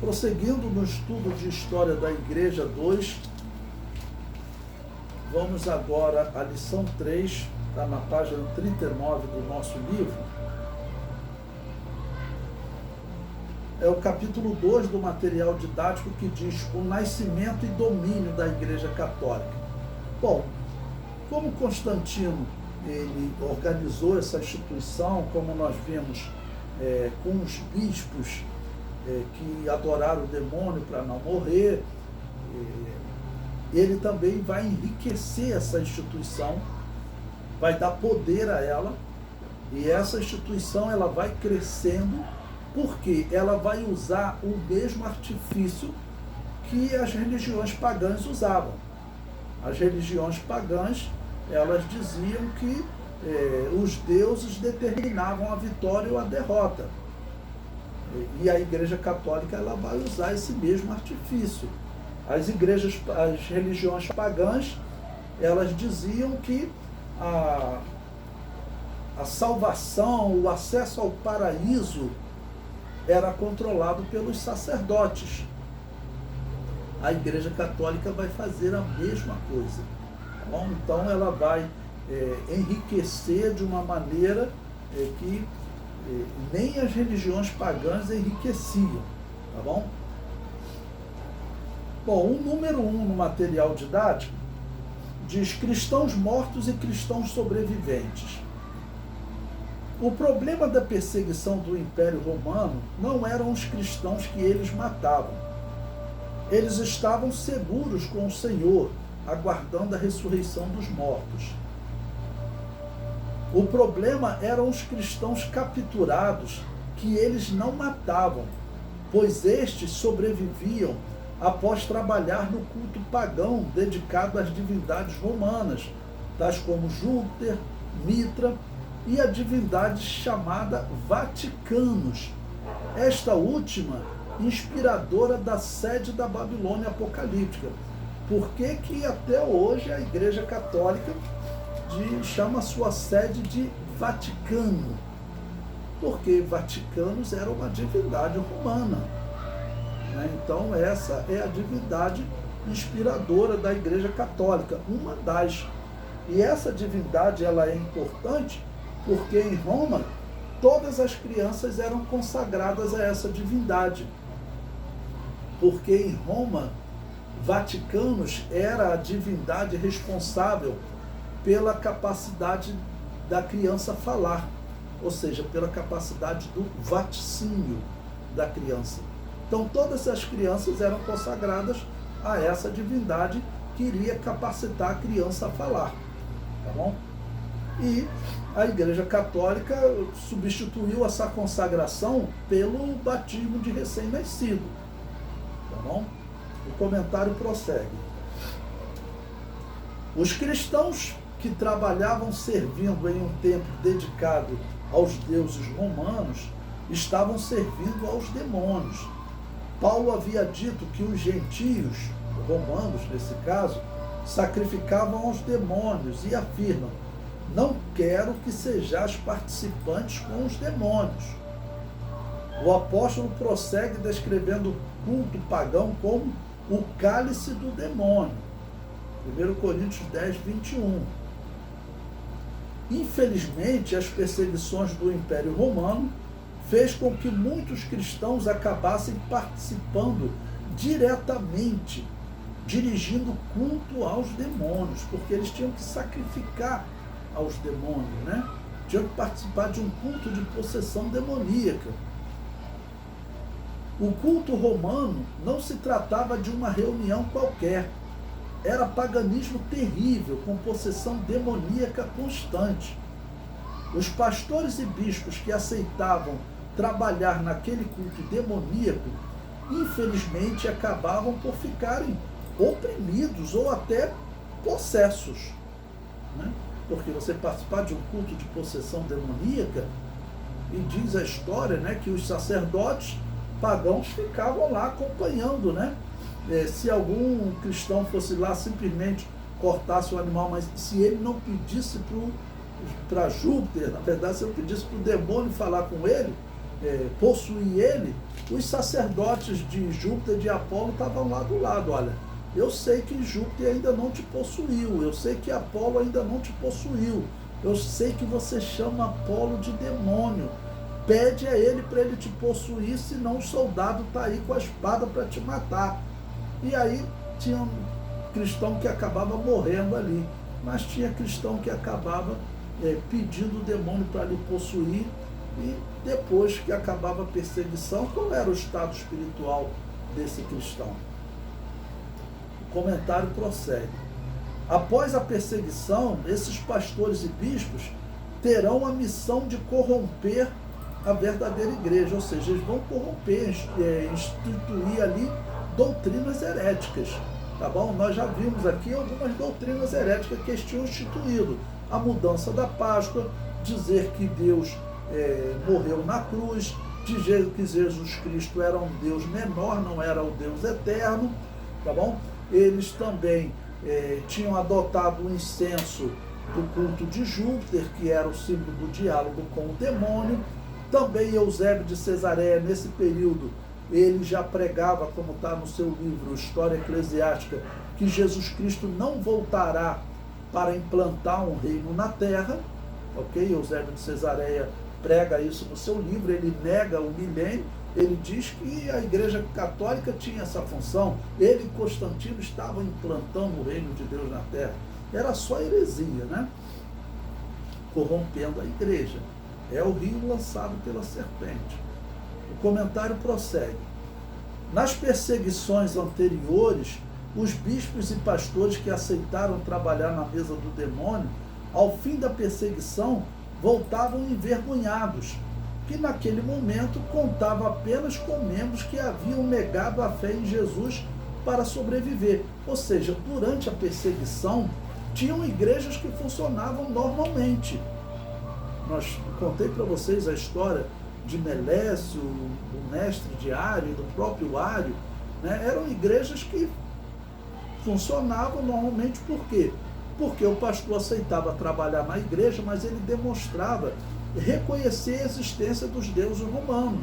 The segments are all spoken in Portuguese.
Prosseguindo no estudo de História da Igreja 2, vamos agora à lição 3, está na página 39 do nosso livro. É o capítulo 2 do material didático que diz o nascimento e domínio da Igreja Católica. Bom, como Constantino ele organizou essa instituição, como nós vimos com os bispos que adoraram o demônio para não morrer, ele também vai enriquecer essa instituição, vai dar poder a ela, e essa instituição ela vai crescendo, porque ela vai usar o mesmo artifício que as religiões pagãs usavam. As religiões pagãs, elas diziam que os deuses determinavam a vitória ou a derrota. E a Igreja Católica ela vai usar esse mesmo artifício. As religiões pagãs, elas diziam que a salvação, o acesso ao paraíso era controlado pelos sacerdotes. A Igreja Católica vai fazer a mesma coisa. Tá bom? Então ela vai enriquecer de uma maneira que nem as religiões pagãs enriqueciam. Tá bom? Bom, o número 1 no material didático diz cristãos mortos e cristãos sobreviventes. O problema da perseguição do Império Romano não eram os cristãos que eles matavam. Eles estavam seguros com o Senhor, aguardando a ressurreição dos mortos. O problema eram os cristãos capturados que eles não matavam, pois estes sobreviviam após trabalhar no culto pagão dedicado às divindades romanas, tais como Júpiter, Mitra e a divindade chamada Vaticanos, esta última inspiradora da sede da Babilônia apocalíptica. Por que até hoje a Igreja Católica chama sua sede de Vaticano? Porque Vaticanos era uma divindade romana. Então essa é a divindade inspiradora da Igreja Católica, uma das. E essa divindade ela é importante porque em Roma todas as crianças eram consagradas a essa divindade. Porque em Roma, Vaticanos era a divindade responsável pela capacidade da criança falar, ou seja, pela capacidade do vaticínio da criança. Então todas as crianças eram consagradas a essa divindade que iria capacitar a criança a falar. Tá bom? E a Igreja Católica substituiu essa consagração pelo batismo de recém-nascido. Tá bom? O comentário prossegue. Os cristãos que trabalhavam servindo em um templo dedicado aos deuses romanos estavam servindo aos demônios. Paulo havia dito que os gentios, romanos nesse caso, sacrificavam aos demônios e afirmam: não quero que sejais participantes com os demônios. O apóstolo prossegue descrevendo o culto pagão como o cálice do demônio. 1 Coríntios 10, 21. Infelizmente, as perseguições do Império Romano fez com que muitos cristãos acabassem participando diretamente, dirigindo culto aos demônios, porque eles tinham que sacrificar aos demônios, né? Tinham que participar de um culto de possessão demoníaca. O culto romano não se tratava de uma reunião qualquer. Era paganismo terrível, com possessão demoníaca constante. Os pastores e bispos que aceitavam trabalhar naquele culto demoníaco, infelizmente acabavam por ficarem oprimidos ou até possessos. Né? Porque você participar de um culto de possessão demoníaca, e diz a história, né, que os sacerdotes pagãos ficavam lá acompanhando, né? Se algum cristão fosse lá, simplesmente cortasse o animal, mas se ele não pedisse para Júpiter, na verdade, se ele pedisse para o demônio falar com ele, possuir ele, os sacerdotes de Júpiter e de Apolo estavam lá do lado. Olha, eu sei que Júpiter ainda não te possuiu, eu sei que Apolo ainda não te possuiu, eu sei que você chama Apolo de demônio. Pede a ele para ele te possuir, senão o soldado está aí com a espada para te matar. E aí tinha um cristão que acabava morrendo ali, mas tinha cristão que acabava pedindo o demônio para lhe possuir, e depois que acabava a perseguição, qual era o estado espiritual desse cristão? O comentário prossegue. Após a perseguição, esses pastores e bispos terão a missão de corromper a verdadeira igreja, ou seja, eles vão corromper, instituir ali doutrinas heréticas, tá bom? Nós já vimos aqui algumas doutrinas heréticas que eles tinham instituído: a mudança da Páscoa, dizer que Deus morreu na cruz, dizer que Jesus Cristo era um Deus menor, não era o Deus eterno, tá bom? Eles também tinham adotado o incenso do culto de Júpiter, que era o símbolo do diálogo com o demônio. Também Eusébio de Cesareia, nesse período, ele já pregava, como está no seu livro História Eclesiástica, que Jesus Cristo não voltará para implantar um reino na terra, ok? Eusébio de Cesareia prega isso no seu livro, ele nega o milênio, ele diz que a Igreja Católica tinha essa função, ele e Constantino estavam implantando o reino de Deus na terra. Era só heresia, né? Corrompendo a igreja. É o rio lançado pela serpente. O comentário prossegue. Nas perseguições anteriores, os bispos e pastores que aceitaram trabalhar na mesa do demônio, ao fim da perseguição, voltavam envergonhados, que naquele momento contava apenas com membros que haviam negado a fé em Jesus para sobreviver. Ou seja, durante a perseguição, tinham igrejas que funcionavam normalmente. Contei para vocês a história de Melécio, do mestre de Ário, do próprio Ário, né? Eram igrejas que funcionavam normalmente. Por quê? Porque o pastor aceitava trabalhar na igreja, mas ele demonstrava reconhecer a existência dos deuses romanos.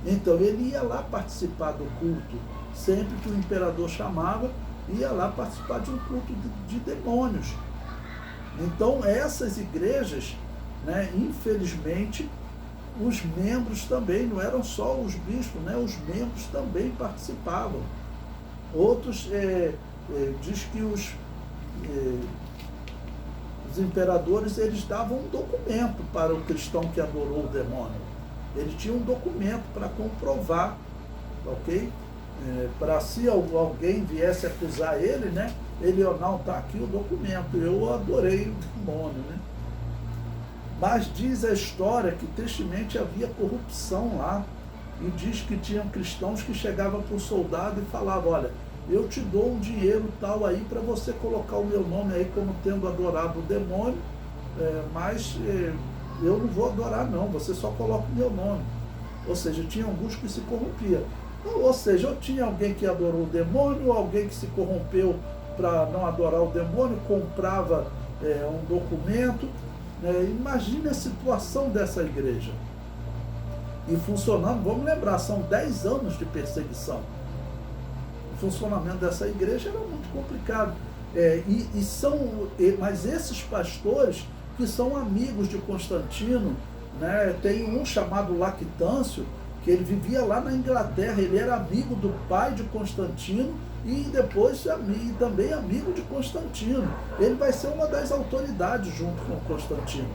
Então ele ia lá participar do culto, sempre que o imperador chamava, ia lá participar de um culto de demônios. Então essas igrejas, né, infelizmente, os membros também, não eram só os bispos, né, os membros também participavam. Outros diz que os imperadores, eles davam um documento para o cristão que adorou o demônio. Ele tinha um documento para comprovar, ok? Para se alguém viesse acusar ele, né? Ele, não, está aqui o documento, eu adorei o demônio, né? Mas diz a história que tristemente havia corrupção lá, e diz que tinham cristãos que chegavam para o soldado e falavam: olha, eu te dou um dinheiro tal aí para você colocar o meu nome aí como tendo adorado o demônio, mas eu não vou adorar não, você só coloca o meu nome. Ou seja, tinha alguns que se corrompiam. Ou seja, eu tinha alguém que adorou o demônio, alguém que se corrompeu para não adorar o demônio, comprava um documento. Imagine a situação dessa igreja. E funcionando, vamos lembrar, são 10 anos de perseguição. O funcionamento dessa igreja era muito complicado. Mas esses pastores que são amigos de Constantino, né, tem um chamado Lactâncio, que ele vivia lá na Inglaterra, ele era amigo do pai de Constantino e depois também amigo de Constantino. Ele vai ser uma das autoridades junto com Constantino,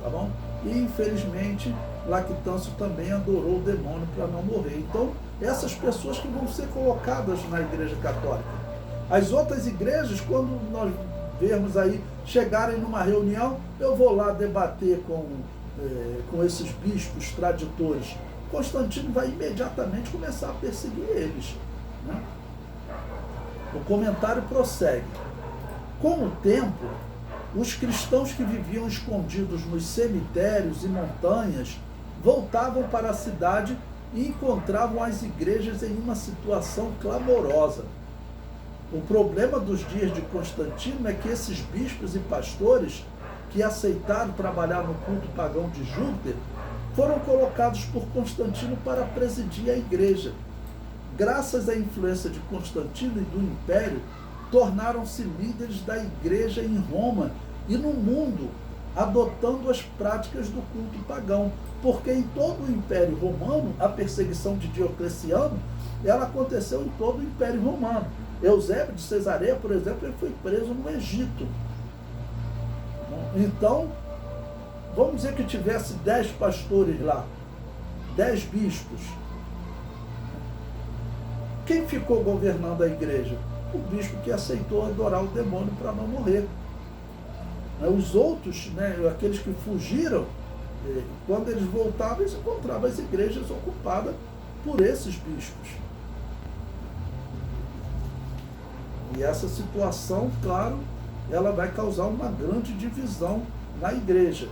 tá bom? E infelizmente Lactâncio também adorou o demônio para não morrer. Então, essas pessoas que vão ser colocadas na Igreja Católica. As outras igrejas, quando nós vermos aí chegarem numa reunião, eu vou lá debater com esses bispos traditores. Constantino vai imediatamente começar a perseguir eles, né? O comentário prossegue. Com o tempo, os cristãos que viviam escondidos nos cemitérios e montanhas voltavam para a cidade e encontravam as igrejas em uma situação clamorosa. O problema dos dias de Constantino é que esses bispos e pastores que aceitaram trabalhar no culto pagão de Júpiter foram colocados por Constantino para presidir a igreja. Graças à influência de Constantino e do Império, tornaram-se líderes da igreja em Roma e no mundo, adotando as práticas do culto pagão, porque em todo o Império Romano, a perseguição de Diocleciano, ela aconteceu em todo o Império Romano. Eusébio de Cesareia, por exemplo, ele foi preso no Egito. Então, vamos dizer que tivesse 10 pastores lá, 10 bispos. Quem ficou governando a igreja? O bispo que aceitou adorar o demônio para não morrer. Os outros, aqueles que fugiram, quando eles voltavam, eles encontravam as igrejas ocupadas por esses bispos. E essa situação, claro, ela vai causar uma grande divisão na igreja.